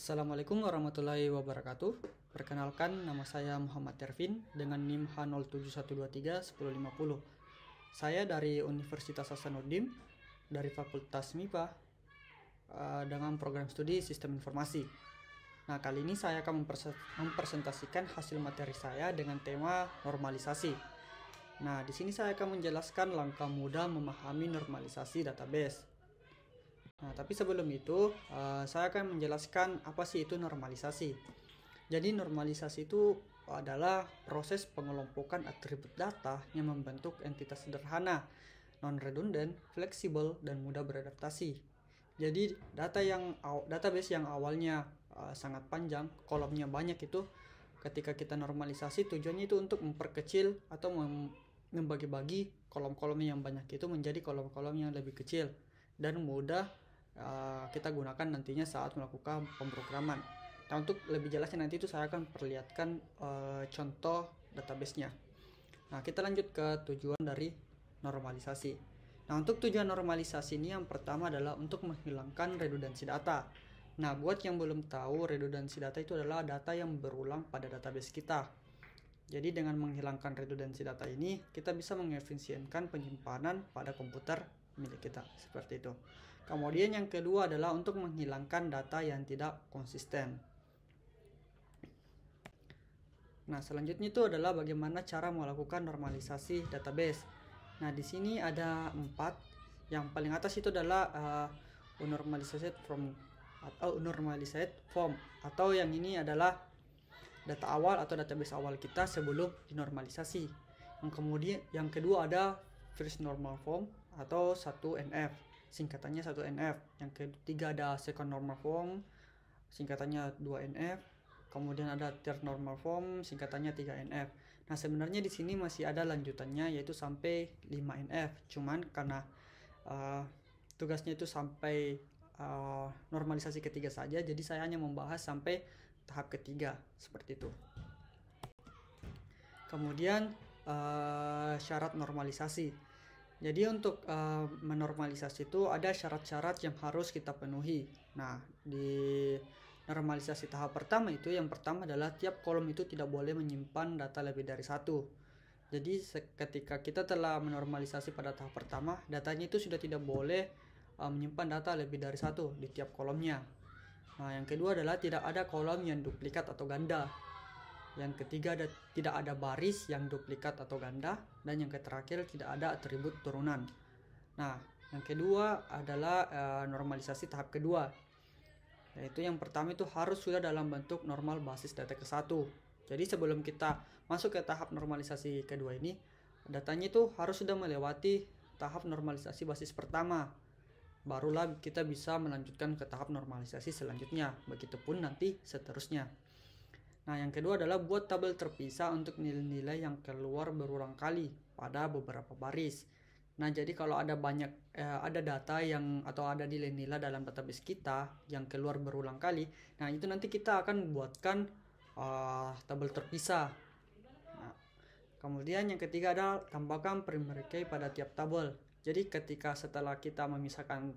Assalamualaikum warahmatullahi wabarakatuh. Perkenalkan, nama saya Muhammad Tervin dengan NIM H071231050. Saya dari Universitas Hasanuddin dari Fakultas MIPA dengan program studi Sistem Informasi. Nah, kali ini saya akan mempresentasikan hasil materi saya dengan tema normalisasi. Nah, di sini saya akan menjelaskan langkah mudah memahami normalisasi database. Nah, tapi sebelum itu, saya akan menjelaskan apa sih itu normalisasi. Jadi, normalisasi itu adalah proses pengelompokan atribut data yang membentuk entitas sederhana, non-redundant, fleksibel, dan mudah beradaptasi. Jadi, database yang awalnya sangat panjang, kolomnya banyak itu, ketika kita normalisasi, tujuannya itu untuk memperkecil atau membagi-bagi kolom-kolom yang banyak itu menjadi kolom-kolom yang lebih kecil dan mudah kita gunakan nantinya saat melakukan pemrograman. Nah, untuk lebih jelasnya nanti itu saya akan perlihatkan contoh database-nya. Nah, kita lanjut ke tujuan dari normalisasi. Nah, untuk tujuan normalisasi ini yang pertama adalah untuk menghilangkan redundansi data. Nah, buat yang belum tahu, redundansi data itu adalah data yang berulang pada database kita. Jadi dengan menghilangkan redundansi data ini, kita bisa mengefisienkan penyimpanan pada komputer milik kita, seperti itu. Kemudian yang kedua adalah untuk menghilangkan data yang tidak konsisten. Nah, selanjutnya itu adalah bagaimana cara melakukan normalisasi database. Nah, di sini ada 4. Yang paling atas itu adalah unnormalized form, atau yang ini adalah data awal atau database awal kita sebelum dinormalisasi. Yang kedua ada first normal form atau 1NF, singkatannya 1NF. Yang ketiga ada second normal form, singkatannya 2NF. Kemudian ada third normal form, singkatannya 3NF. Nah, sebenarnya di sini masih ada lanjutannya yaitu sampai 5NF. Cuman karena tugasnya itu sampai normalisasi ketiga saja, jadi saya hanya membahas sampai tahap ketiga, seperti itu. Kemudian syarat normalisasi. Jadi untuk menormalisasi itu ada syarat-syarat yang harus kita penuhi. Nah, di normalisasi tahap pertama itu yang pertama adalah tiap kolom itu tidak boleh menyimpan data lebih dari 1. Jadi ketika kita telah menormalisasi pada tahap pertama, datanya itu sudah tidak boleh menyimpan data lebih dari 1 di tiap kolomnya. Nah, yang kedua adalah tidak ada kolom yang duplikat atau ganda. Yang ketiga tidak ada baris yang duplikat atau ganda, dan yang terakhir tidak ada atribut turunan. Nah, yang kedua adalah normalisasi tahap kedua, yaitu yang pertama itu harus sudah dalam bentuk normal basis data ke-1. Jadi sebelum kita masuk ke tahap normalisasi kedua ini, datanya itu harus sudah melewati tahap normalisasi basis pertama, barulah kita bisa melanjutkan ke tahap normalisasi selanjutnya, begitupun nanti seterusnya. Nah, yang kedua adalah buat tabel terpisah untuk nilai-nilai yang keluar berulang kali pada beberapa baris. Nah, jadi kalau ada ada data atau ada nilai-nilai dalam database kita yang keluar berulang kali, nah itu nanti kita akan buatkan tabel terpisah. Nah, kemudian yang ketiga adalah tambahkan primary key pada tiap tabel. Jadi ketika setelah kita memisahkan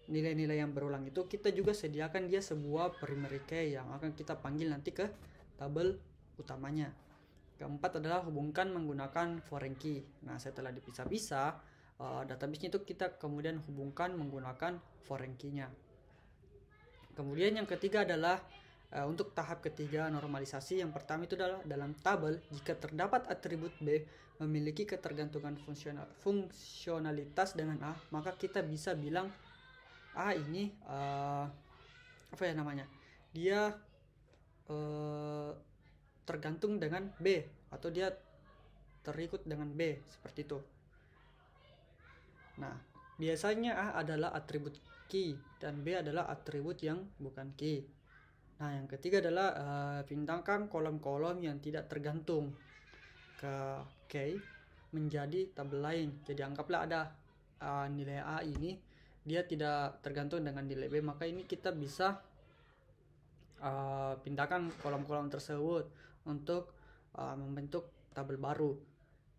nilai-nilai yang berulang itu, kita juga sediakan dia sebuah primary key yang akan kita panggil nanti ke tabel utamanya. Keempat adalah hubungkan menggunakan foreign key. Nah, setelah dipisah-pisah database itu kita kemudian hubungkan menggunakan foreign key-nya. Kemudian yang ketiga adalah untuk tahap ketiga normalisasi, yang pertama itu adalah dalam tabel jika terdapat atribut B memiliki ketergantungan fungsionalitas dengan A, maka kita bisa bilang ini dia tergantung dengan B atau dia terikut dengan B, seperti itu. Nah, biasanya A adalah atribut key dan B adalah atribut yang bukan key. Nah, yang ketiga adalah pindahkan kolom-kolom yang tidak tergantung ke key menjadi tabel lain. Jadi anggaplah ada nilai A ini dia tidak tergantung dengan nilai B, maka ini kita bisa pindahkan kolom-kolom tersebut untuk membentuk tabel baru.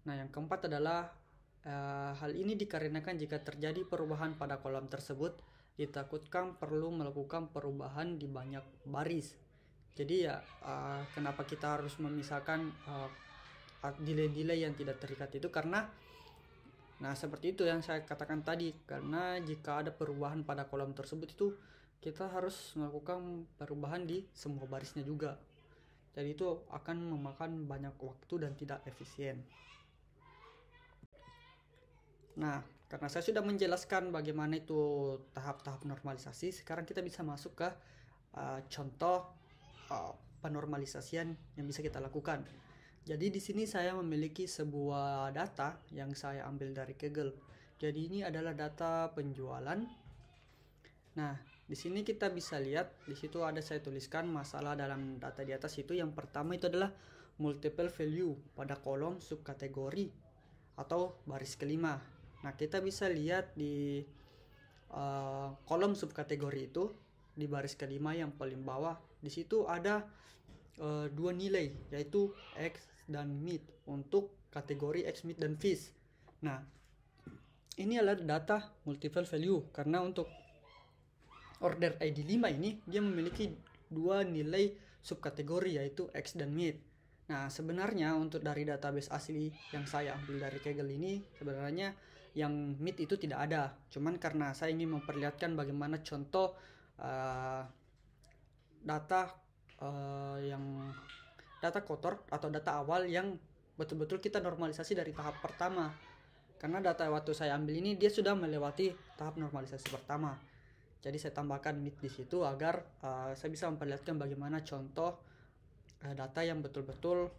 Nah, yang keempat adalah hal ini dikarenakan jika terjadi perubahan pada kolom tersebut, ditakutkan perlu melakukan perubahan di banyak baris. Jadi ya kenapa kita harus memisahkan delay-delay yang tidak terikat itu karena seperti itu yang saya katakan tadi, karena jika ada perubahan pada kolom tersebut itu kita harus melakukan perubahan di semua barisnya juga. Jadi itu akan memakan banyak waktu dan tidak efisien. Nah, karena saya sudah menjelaskan bagaimana itu tahap-tahap normalisasi, sekarang kita bisa masuk ke contoh penormalisasian yang bisa kita lakukan. Jadi di sini saya memiliki sebuah data yang saya ambil dari Kaggle. Jadi ini adalah data penjualan. Nah, di sini kita bisa lihat di situ ada saya tuliskan masalah dalam data di atas itu. Yang pertama itu adalah multiple value pada kolom subkategori atau baris kelima. Nah, kita bisa lihat di kolom subkategori itu di baris kelima yang paling bawah. Di situ ada dua nilai, yaitu X dan mid untuk kategori X, mid, dan fish. Nah, ini adalah data multiple value karena untuk order ID 5 ini dia memiliki dua nilai subkategori, yaitu X dan mid. Nah, sebenarnya untuk dari database asli yang saya ambil dari Kaggle ini, sebenarnya yang mid itu tidak ada. Cuman karena saya ingin memperlihatkan bagaimana contoh data yang data kotor atau data awal yang betul-betul kita normalisasi dari tahap pertama. Karena data waktu saya ambil ini dia sudah melewati tahap normalisasi pertama. Jadi saya tambahkan mid di situ agar saya bisa memperlihatkan bagaimana contoh data yang betul-betul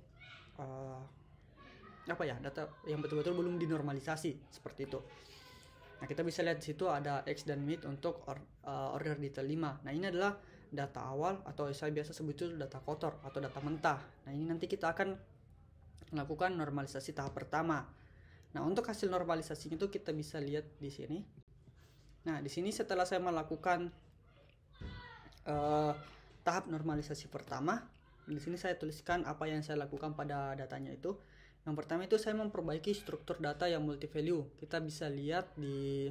data yang betul-betul belum dinormalisasi seperti itu. Nah, kita bisa lihat di situ ada X dan mid untuk order detail 5. Nah, ini adalah data awal atau saya biasa sebut itu data kotor atau data mentah. Nah, ini nanti kita akan melakukan normalisasi tahap pertama. Nah, untuk hasil normalisasi itu kita bisa lihat di sini. Nah, di sini setelah saya melakukan tahap normalisasi pertama, di sini saya tuliskan apa yang saya lakukan pada datanya itu. Yang pertama itu saya memperbaiki struktur data yang multi value. Kita bisa lihat di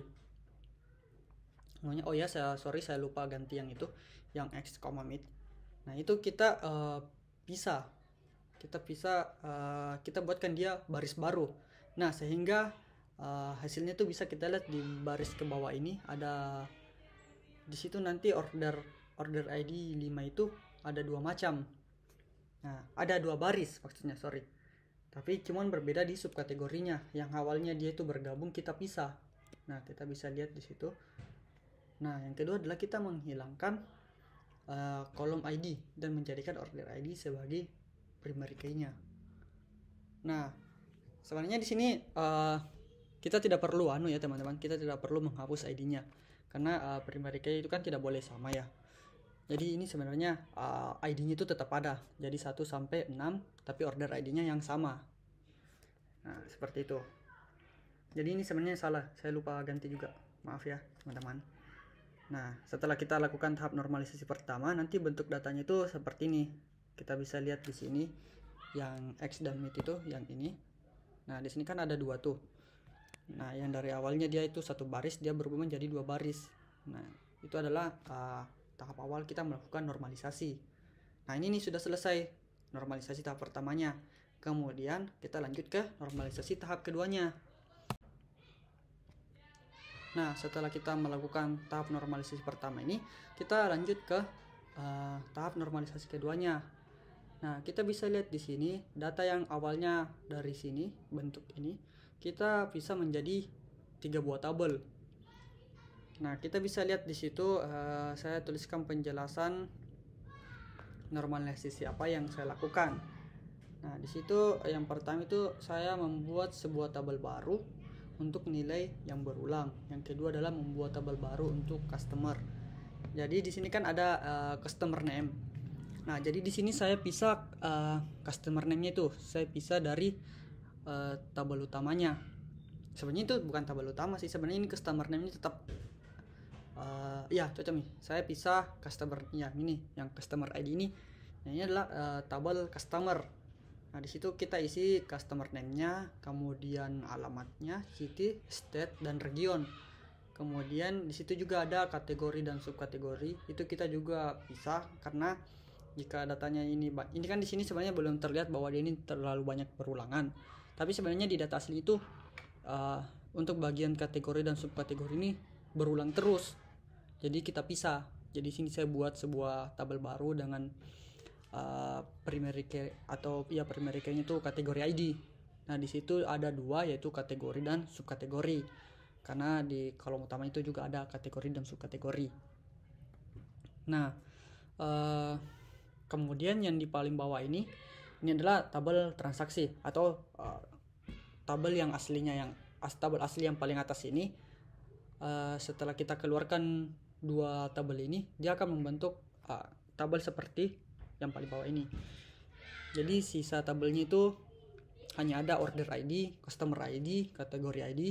saya lupa ganti yang itu, yang X, mid. Nah, itu kita kita buatkan dia baris baru. Nah, sehingga hasilnya itu bisa kita lihat di baris ke bawah ini ada di situ nanti order ID 5 itu ada dua macam. Nah, ada dua baris maksudnya, tapi cuman berbeda di subkategorinya. Yang awalnya dia itu bergabung kita pisah. Nah, kita bisa lihat di situ. Nah, yang kedua adalah kita menghilangkan kolom ID dan menjadikan order ID sebagai primary key-nya. Nah, sebenarnya di sini kita tidak perlu teman-teman, kita tidak perlu menghapus ID-nya karena primary key itu kan tidak boleh sama ya. Jadi ini sebenarnya ID-nya itu tetap ada. Jadi 1 sampai 6 tapi order ID-nya yang sama. Nah, seperti itu. Jadi ini sebenarnya salah, saya lupa ganti juga. Maaf ya, teman-teman. Nah, setelah kita lakukan tahap normalisasi pertama, nanti bentuk datanya itu seperti ini. Kita bisa lihat di sini yang X dan mid itu yang ini. Nah, di sini kan ada dua tuh. Nah, yang dari awalnya dia itu satu baris, dia berubah menjadi dua baris. Nah, itu adalah tahap awal kita melakukan normalisasi. Nah, ini nih sudah selesai normalisasi tahap pertamanya. Kemudian kita lanjut ke normalisasi tahap keduanya. Nah, setelah kita melakukan tahap normalisasi pertama ini, kita lanjut ke tahap normalisasi keduanya. Nah, kita bisa lihat di sini data yang awalnya dari sini bentuk ini kita bisa menjadi 3 buah tabel. Nah, kita bisa lihat di situ saya tuliskan penjelasan normalisasi apa yang saya lakukan. Nah, di situ yang pertama itu saya membuat sebuah tabel baru untuk nilai yang berulang. Yang kedua adalah membuat tabel baru untuk customer. Jadi di sini kan ada customer name. Nah, jadi di sini saya pisah customer name-nya itu saya pisah dari tabel utamanya. Sebenarnya itu bukan tabel utama sih, sebenarnya ini customer name-nya tetap cocok nih. Saya pisah customer-nya ini, yang customer ID ini. Nah, ini adalah tabel customer. Nah, di situ kita isi customer name-nya, kemudian alamatnya, city, state, dan region. Kemudian di situ juga ada kategori dan subkategori, itu kita juga pisah karena jika datanya ini kan di sini sebenarnya belum terlihat bahwa dia ini terlalu banyak berulangan. Tapi sebenarnya di data asli itu untuk bagian kategori dan subkategori ini berulang terus. Jadi kita pisah. Jadi sini saya buat sebuah tabel baru dengan primary key atau primary key-nya itu kategori ID. Nah, di situ ada dua, yaitu kategori dan subkategori. Karena di kolom utama itu juga ada kategori dan subkategori. Nah, kemudian yang di paling bawah ini adalah tabel transaksi atau tabel yang aslinya, tabel asli yang paling atas ini. Setelah kita keluarkan dua tabel ini, dia akan membentuk tabel seperti yang paling bawah ini. Jadi sisa tabelnya itu hanya ada order ID, customer ID, kategori ID,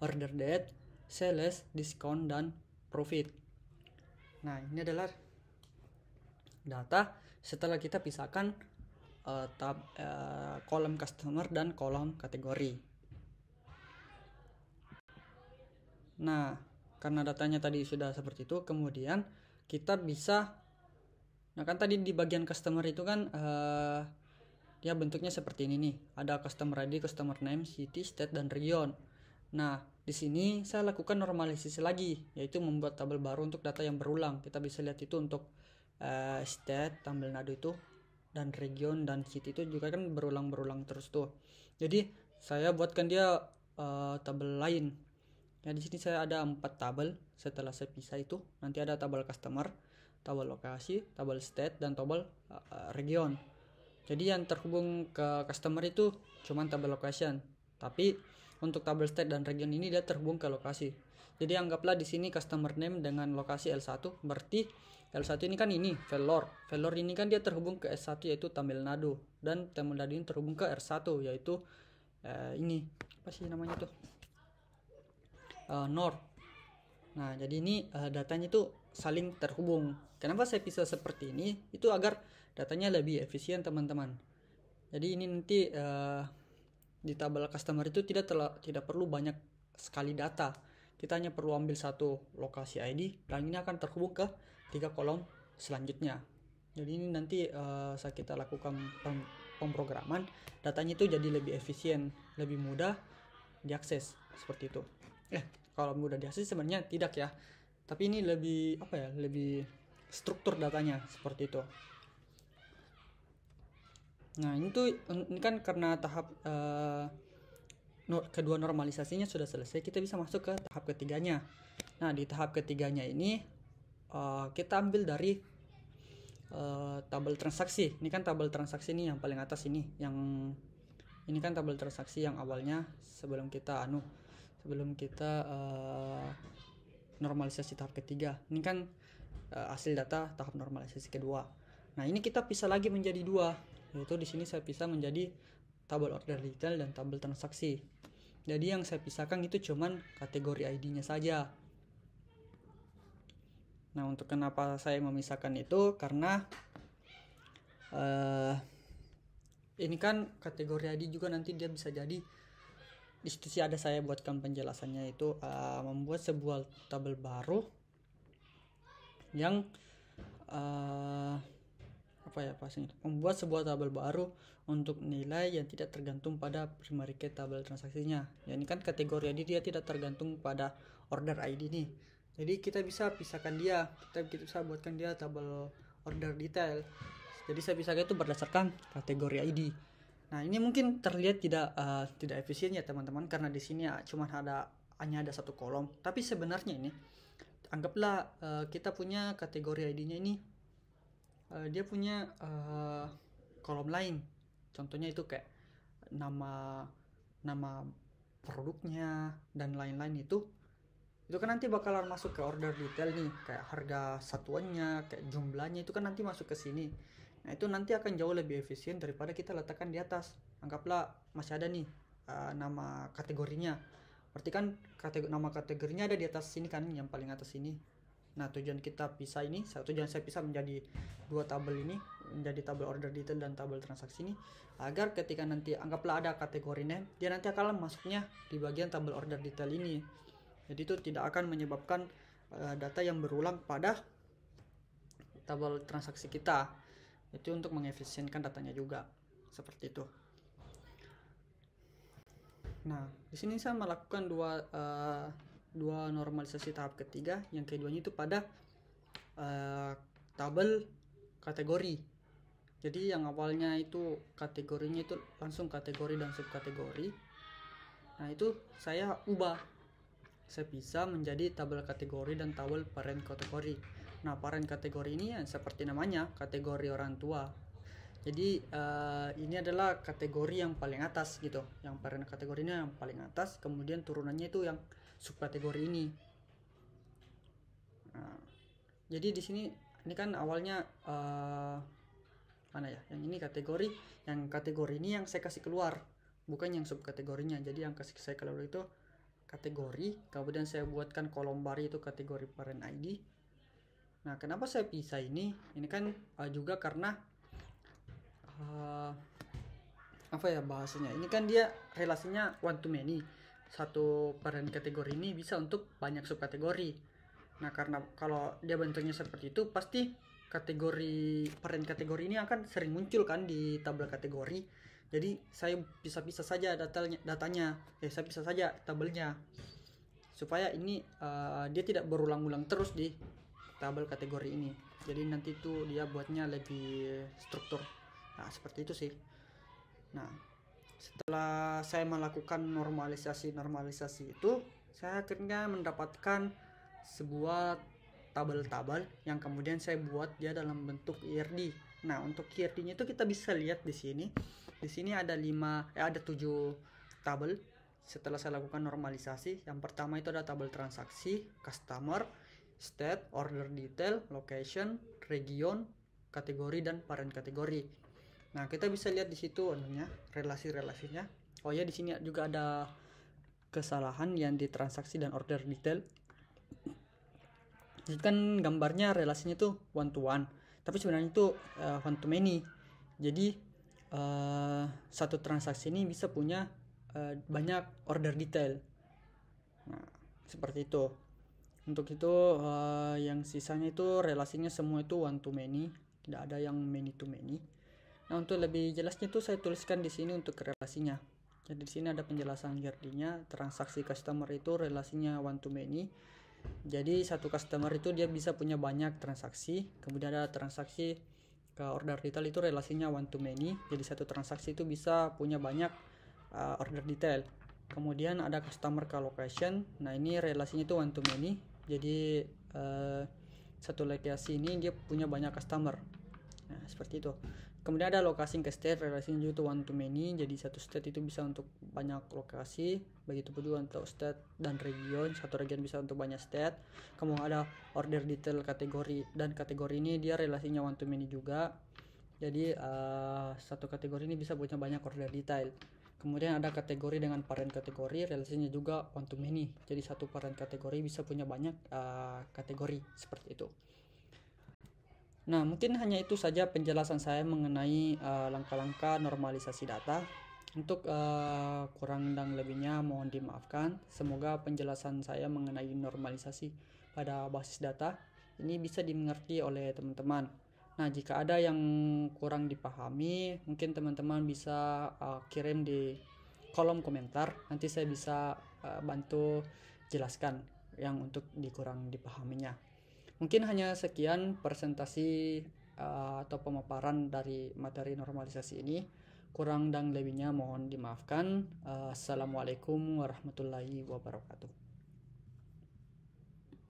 order date, sales, discount, dan profit. Nah, ini adalah data setelah kita pisahkan kolom customer dan kolom kategori. Nah, karena datanya tadi sudah seperti itu, kemudian kita bisa, nah kan tadi di bagian customer itu kan dia bentuknya seperti ini nih, ada customer ID, customer name, city, state, dan region. Nah, di sini saya lakukan normalisasi lagi, yaitu membuat tabel baru untuk data yang berulang. Kita bisa lihat itu untuk state, Tamil Nadu itu, dan region dan city itu juga kan berulang-berulang terus tuh. Jadi saya buatkan dia tabel lain. Ya, di sini saya ada 4 tabel. Setelah saya pisah itu nanti ada tabel customer, tabel lokasi, tabel state, dan tabel region. Jadi yang terhubung ke customer itu cuma tabel location. Tapi untuk tabel state dan region ini dia terhubung ke lokasi. Jadi anggaplah di sini customer name dengan lokasi L1, berarti L1 ini kan ini Vellore. Vellore ini kan dia terhubung ke S1 yaitu Tamil Nadu, dan Tamil Nadu ini terhubung ke R1 yaitu ini apa sih namanya tuh? North. Nah, jadi ini datanya itu saling terhubung. Kenapa saya pisah seperti ini? Itu agar datanya lebih efisien, teman-teman. Jadi ini nanti di tabel customer itu tidak perlu banyak sekali data. Kita hanya perlu ambil satu lokasi ID dan ini akan terhubung ke 3 kolom selanjutnya. Jadi ini nanti saat kita lakukan pemrograman, datanya itu jadi lebih efisien, lebih mudah diakses seperti itu. Kalau mudah diakses sebenarnya tidak ya, tapi ini lebih lebih struktur datanya seperti itu. Nah, ini kan karena tahap kedua normalisasinya sudah selesai, kita bisa masuk ke tahap ketiganya. Nah, di tahap ketiganya ini kita ambil dari tabel transaksi. Ini kan tabel transaksi ini yang paling atas ini, ini kan tabel transaksi yang awalnya sebelum kita normalisasi tahap ketiga. Ini kan hasil data tahap normalisasi kedua. Nah, ini kita pisah lagi menjadi dua, yaitu di sini saya pisah menjadi tabel order detail dan tabel transaksi. Jadi yang saya pisahkan itu cuman kategori ID-nya saja. Nah, untuk kenapa saya memisahkan itu karena ini kan kategori ID juga nanti dia bisa jadi di situ sih ada saya buatkan penjelasannya, itu membuat sebuah tabel baru yang membuat sebuah tabel baru untuk nilai yang tidak tergantung pada primary key tabel transaksinya. Ya, ini kan kategori ID dia tidak tergantung pada order ID nih. Jadi kita bisa pisahkan dia, kita bisa buatkan dia tabel order detail. Jadi saya pisahkan itu berdasarkan kategori ID. Nah, ini mungkin terlihat tidak efisien ya teman-teman, karena di sini hanya ada satu kolom. Tapi sebenarnya ini anggaplah kita punya kategori ID-nya ini dia punya kolom lain. Contohnya itu kayak nama produknya dan lain-lain itu kan nanti bakalan masuk ke order detail nih, kayak harga satuannya, kayak jumlahnya itu kan nanti masuk ke sini. Nah, itu nanti akan jauh lebih efisien daripada kita letakkan di atas. Anggaplah masih ada nih nama kategorinya. Berarti kan nama kategorinya ada di atas sini kan, yang paling atas ini. Nah, tujuan saya pisah menjadi dua tabel ini, menjadi tabel order detail dan tabel transaksi ini, agar ketika nanti anggaplah ada kategori name, dia nanti akan masuknya di bagian tabel order detail ini. Jadi itu tidak akan menyebabkan data yang berulang pada tabel transaksi kita. Itu untuk mengefisienkan datanya juga, seperti itu. Nah, di sini saya melakukan dua normalisasi tahap ketiga. Yang keduanya itu pada tabel kategori. Jadi yang awalnya itu kategorinya itu langsung kategori dan subkategori. Nah, itu saya ubah. Saya bisa menjadi tabel kategori dan tabel parent kategori. Nah, parent kategori ini seperti namanya, kategori orang tua. Jadi ini adalah kategori yang paling atas gitu. Yang parent kategorinya yang paling atas, kemudian turunannya itu yang subkategori ini. Nah, jadi di sini ini kan awalnya mana ya? Yang ini kategori ini yang saya kasih keluar, bukan yang subkategorinya. Jadi yang kasih saya keluar itu kategori, kemudian saya buatkan kolom baru itu kategori parent ID. Nah, kenapa saya pisah ini? Ini kan juga karena apa ya bahasanya? Ini kan dia relasinya one to many. Satu parent kategori ini bisa untuk banyak subkategori. Nah, karena kalau dia bentuknya seperti itu, pasti kategori parent kategori ini akan sering muncul kan di tabel kategori. Jadi saya bisa saja datanya, saya bisa saja tabelnya, supaya ini dia tidak berulang-ulang terus di tabel kategori ini. Jadi nanti itu dia buatnya lebih struktur. Nah, seperti itu sih. Nah, setelah saya melakukan normalisasi itu, saya akhirnya mendapatkan sebuah tabel-tabel yang kemudian saya buat dia dalam bentuk IRD. Nah, untuk IRD-nya itu kita bisa lihat di sini. Di sini ada 7 tabel setelah saya lakukan normalisasi. Yang pertama itu ada tabel transaksi, customer, state, order detail, location, region, kategori, dan parent kategori. Nah, kita bisa lihat di situ relasi-relasinya. Oh ya, di sini juga ada kesalahan yang di transaksi dan order detail. Jadi kan gambarnya relasinya itu one to one, tapi sebenarnya itu one to many. Jadi satu transaksi ini bisa punya banyak order detail. Nah, seperti itu. Untuk itu yang sisanya itu relasinya semua itu one to many, tidak ada yang many to many. Nah, untuk lebih jelasnya itu saya tuliskan di sini untuk relasinya. Jadi di sini ada penjelasan IRD-nya. Transaksi customer itu relasinya one to many. Jadi satu customer itu dia bisa punya banyak transaksi. Kemudian ada transaksi ke order detail itu relasinya one to many. Jadi satu transaksi itu bisa punya banyak order detail. Kemudian ada customer ke location. Nah, ini relasinya itu one to many. Jadi satu lokasi ini dia punya banyak customer. Nah, seperti itu. Kemudian ada lokasi ke state, relasinya juga itu one to many. Jadi satu state itu bisa untuk banyak lokasi. Begitu juga untuk state dan region. Satu region bisa untuk banyak state. Kemudian ada order detail kategori, dan kategori ini dia relasinya one to many juga. Jadi satu kategori ini bisa punya banyak order detail. Kemudian ada kategori dengan parent kategori, relasinya juga one to many. Jadi satu parent kategori bisa punya banyak kategori, seperti itu. Nah, mungkin hanya itu saja penjelasan saya mengenai langkah-langkah normalisasi data. Untuk kurang dan lebihnya mohon dimaafkan. Semoga penjelasan saya mengenai normalisasi pada basis data ini bisa dimengerti oleh teman-teman. Nah, jika ada yang kurang dipahami, mungkin teman-teman bisa kirim di kolom komentar. Nanti saya bisa bantu jelaskan yang untuk dikurang dipahaminya. Mungkin hanya sekian presentasi atau pemaparan dari materi normalisasi ini. Kurang dan lebihnya mohon dimaafkan. Assalamualaikum warahmatullahi wabarakatuh.